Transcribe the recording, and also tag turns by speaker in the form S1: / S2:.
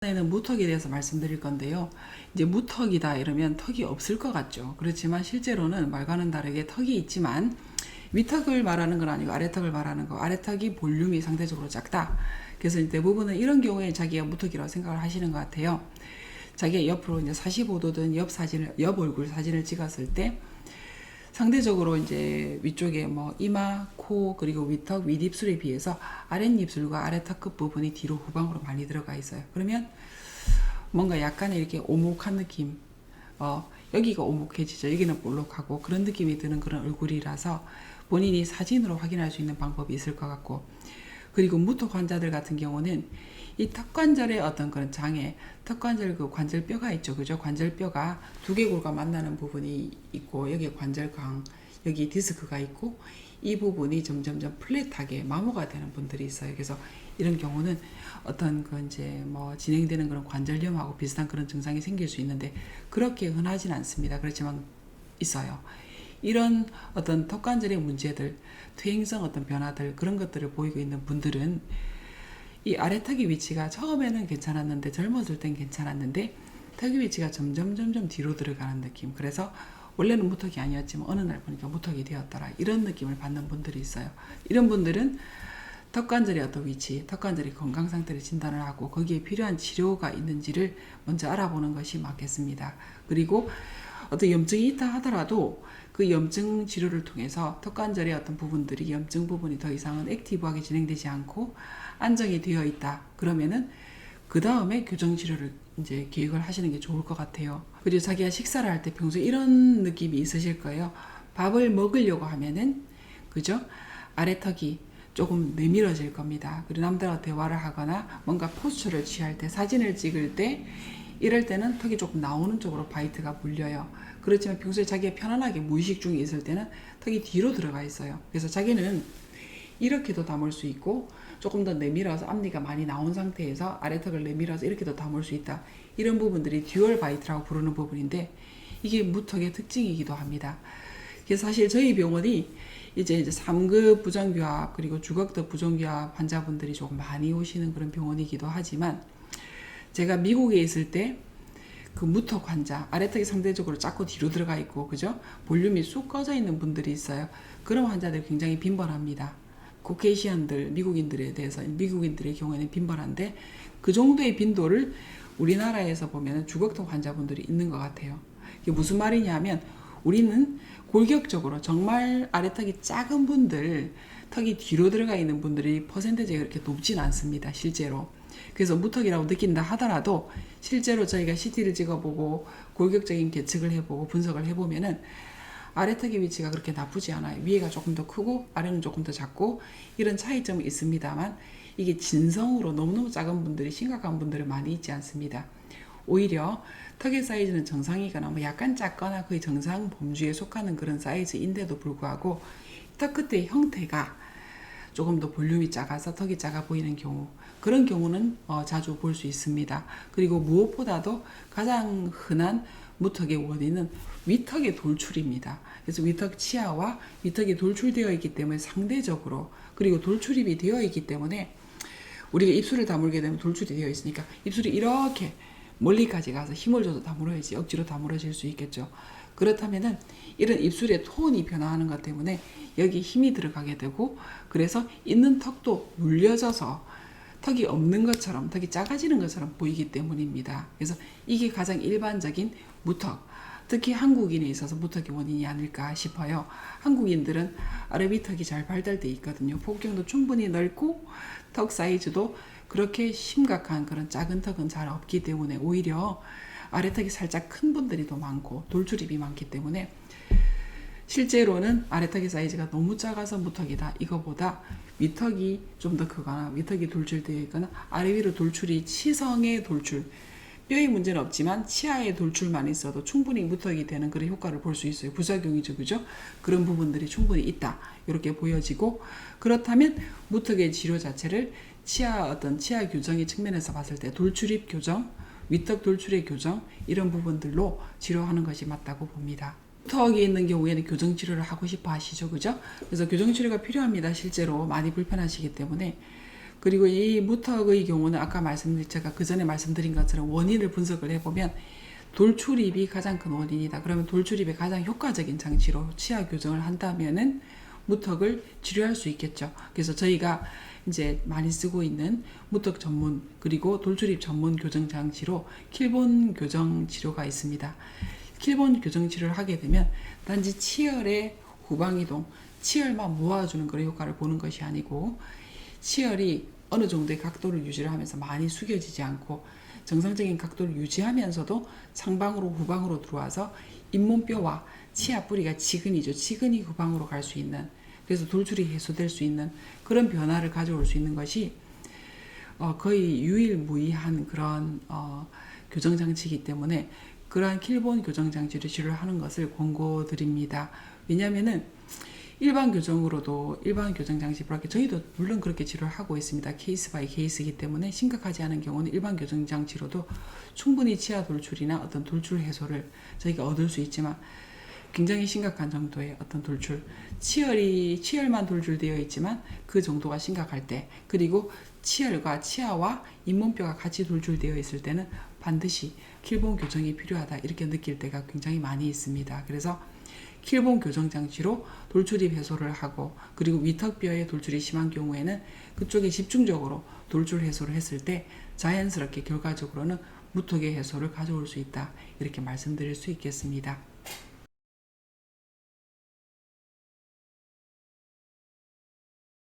S1: 이번에는 무턱에 대해서 말씀드릴 건데요. 이제 무턱이다 이러면 턱이 없을 것 같죠. 그렇지만 실제로는 말과는 다르게 턱이 있지만 위턱을 말하는 건 아니고 아래턱을 말하는 거. 아래턱이 볼륨이 상대적으로 작다. 그래서 대부분은 이런 경우에 자기가 무턱이라고 생각을 하시는 것 같아요. 자기가 옆으로 이제 45도든 옆 얼굴 사진을 찍었을 때 상대적으로 이제 위쪽에 뭐 이마, 코, 그리고 위턱, 윗입술에 비해서 아랫입술과 아래턱 끝 부분이 뒤로 후방으로 많이 들어가 있어요. 그러면 뭔가 약간의 이렇게 오목한 느낌, 여기가 오목해지죠. 여기는 볼록하고 그런 느낌이 드는 그런 얼굴이라서 본인이 사진으로 확인할 수 있는 방법이 있을 것 같고, 그리고 무턱 환자들 같은 경우는 이 턱관절의 어떤 그런 장애, 턱관절 그 관절뼈가 있죠. 그죠? 관절뼈가 두개골과 만나는 부분이 있고, 여기 관절강, 여기 디스크가 있고, 이 부분이 점점점 플랫하게 마모가 되는 분들이 있어요. 그래서 이런 경우는 어떤 그 이제 뭐 진행되는 그런 관절염하고 비슷한 그런 증상이 생길 수 있는데, 그렇게 흔하진 않습니다. 그렇지만 있어요. 이런 어떤 턱관절의 문제들, 퇴행성 어떤 변화들, 그런 것들을 보이고 있는 분들은 이 아래턱의 위치가 처음에는 괜찮았는데, 젊었을 땐 괜찮았는데 턱의 위치가 점점 뒤로 들어가는 느낌. 그래서 원래는 무턱이 아니었지만 어느 날 보니까 무턱이 되었더라, 이런 느낌을 받는 분들이 있어요. 이런 분들은 턱관절의 어떤 위치, 턱관절의 건강 상태를 진단을 하고 거기에 필요한 치료가 있는지를 먼저 알아보는 것이 맞겠습니다. 그리고 어떤 염증이 있다 하더라도 그 염증 치료를 통해서 턱관절의 어떤 부분들이, 염증 부분이 더 이상은 액티브하게 진행되지 않고 안정이 되어 있다. 그러면은 그 다음에 교정 치료를 이제 계획을 하시는 게 좋을 것 같아요. 그리고 자기가 식사를 할 때 평소에 이런 느낌이 있으실 거예요. 밥을 먹으려고 하면은, 그죠? 아래턱이 조금 내밀어질 겁니다. 그리고 남들하고 대화를 하거나 뭔가 포스처를 취할 때, 사진을 찍을 때, 이럴 때는 턱이 조금 나오는 쪽으로 바이트가 물려요. 그렇지만 평소에 자기가 편안하게 무의식 중에 있을 때는 턱이 뒤로 들어가 있어요. 그래서 자기는 이렇게도 담을 수 있고, 조금 더 내밀어서 앞니가 많이 나온 상태에서 아래턱을 내밀어서 이렇게도 담을 수 있다. 이런 부분들이 듀얼 바이트라고 부르는 부분인데, 이게 무턱의 특징이기도 합니다. 그래서 사실 저희 병원이 이제 3급 부정교합 그리고 주걱턱 부정교합 환자분들이 조금 많이 오시는 그런 병원이기도 하지만, 제가 미국에 있을 때 그 무턱 환자, 아래턱이 상대적으로 작고 뒤로 들어가 있고, 그죠? 볼륨이 쑥 꺼져 있는 분들이 있어요. 그런 환자들이 굉장히 빈번합니다. 코케이시안들, 미국인들의 경우에는 빈번한데, 그 정도의 빈도를 우리나라에서 보면 주걱턱 환자분들이 있는 것 같아요. 이게 무슨 말이냐면, 우리는 골격적으로 정말 아래턱이 작은 분들, 턱이 뒤로 들어가 있는 분들이 퍼센테이지가 그렇게 높진 않습니다, 실제로. 그래서 무턱이라고 느낀다 하더라도 실제로 저희가 CT를 찍어보고 골격적인 계측을 해보고 분석을 해보면은 아래턱의 위치가 그렇게 나쁘지 않아요. 위에가 조금 더 크고 아래는 조금 더 작고 이런 차이점이 있습니다만, 이게 진성으로 너무너무 작은 분들이, 심각한 분들은 많이 있지 않습니다. 오히려 턱의 사이즈는 정상이거나 뭐 약간 작거나 거의 정상 범주에 속하는 그런 사이즈인데도 불구하고 턱 끝의 형태가 조금 더 볼륨이 작아서 턱이 작아 보이는 경우, 그런 경우는 자주 볼 수 있습니다. 그리고 무엇보다도 가장 흔한 무턱의 원인은 위턱의 돌출입니다. 그래서 위턱 치아와 위턱이 돌출되어 있기 때문에 상대적으로, 그리고 돌출입이 되어 있기 때문에 우리가 입술을 다물게 되면 돌출이 되어 있으니까 입술이 이렇게 멀리까지 가서 힘을 줘서 다물어야지 억지로 다물어질 수 있겠죠. 그렇다면은 이런 입술의 톤이 변화하는 것 때문에 여기 힘이 들어가게 되고, 그래서 있는 턱도 물려져서 턱이 없는 것처럼, 턱이 작아지는 것처럼 보이기 때문입니다. 그래서 이게 가장 일반적인 무턱, 특히 한국인에 있어서 무턱의 원인이 아닐까 싶어요. 한국인들은 아래 위턱이 잘 발달되어 있거든요. 폭경도 충분히 넓고 턱 사이즈도 그렇게 심각한 그런 작은 턱은 잘 없기 때문에 오히려 아래턱이 살짝 큰 분들이 더 많고 돌출입이 많기 때문에 실제로는 아래턱의 사이즈가 너무 작아서 무턱이다, 이거보다 위턱이 좀 더 크거나 위턱이 돌출되어 있거나 아래 위로 돌출이, 치성의 돌출, 뼈의 문제는 없지만 치아의 돌출만 있어도 충분히 무턱이 되는 그런 효과를 볼 수 있어요. 부작용이죠, 그죠? 그런 부분들이 충분히 있다, 이렇게 보여지고, 그렇다면 무턱의 치료 자체를 치아 교정의 측면에서 봤을 때 돌출입 교정, 위턱 돌출의 교정, 이런 부분들로 치료하는 것이 맞다고 봅니다. 턱이 있는 경우에는 교정 치료를 하고 싶어 하시죠, 그죠? 그래서 교정 치료가 필요합니다. 실제로 많이 불편하시기 때문에 그리고 이 무턱의 경우는 아까 제가 그 전에 말씀드린 것처럼 원인을 분석을 해보면 돌출입이 가장 큰 원인이다. 그러면 돌출입의 가장 효과적인 장치로 치아 교정을 한다면은 무턱을 치료할 수 있겠죠. 그래서 저희가 이제 많이 쓰고 있는 무턱 전문 그리고 돌출입 전문 교정 장치로 킬본 교정 치료가 있습니다. 킬본 교정 치료를 하게 되면 단지 치열의 후방 이동, 치열만 모아주는 그런 효과를 보는 것이 아니고 치열이 어느 정도의 각도를 유지를 하면서 많이 숙여지지 않고 정상적인 각도를 유지하면서도 상방으로 후방으로 들어와서 잇몸뼈와 치아 뿌리가 치근이죠. 치근이 후방으로 갈 수 있는, 그래서 돌출이 해소될 수 있는 그런 변화를 가져올 수 있는 것이 거의 유일무이한 그런 교정 장치이기 때문에 그러한 킬본 교정 장치를 치료를 하는 것을 권고드립니다. 왜냐하면은 일반 교정으로도 일반 교정 장치 브라켓 저희도 물론 그렇게 치료를 하고 있습니다. 케이스 바이 케이스이기 때문에 심각하지 않은 경우는 일반 교정 장치로도 충분히 치아 돌출이나 어떤 돌출 해소를 저희가 얻을 수 있지만 굉장히 심각한 정도의 어떤 돌출, 치열만 돌출되어 있지만 그 정도가 심각할 때, 그리고 치열과 치아와 잇몸뼈가 같이 돌출되어 있을 때는 반드시 킬본 교정이 필요하다 이렇게 느낄 때가 굉장히 많이 있습니다. 그래서 킬본 교정 장치로 돌출입 해소를 하고, 그리고 위턱뼈의 돌출이 심한 경우에는 그쪽에 집중적으로 돌출 해소를 했을 때 자연스럽게 결과적으로는 무턱의 해소를 가져올 수 있다 이렇게 말씀드릴 수 있겠습니다.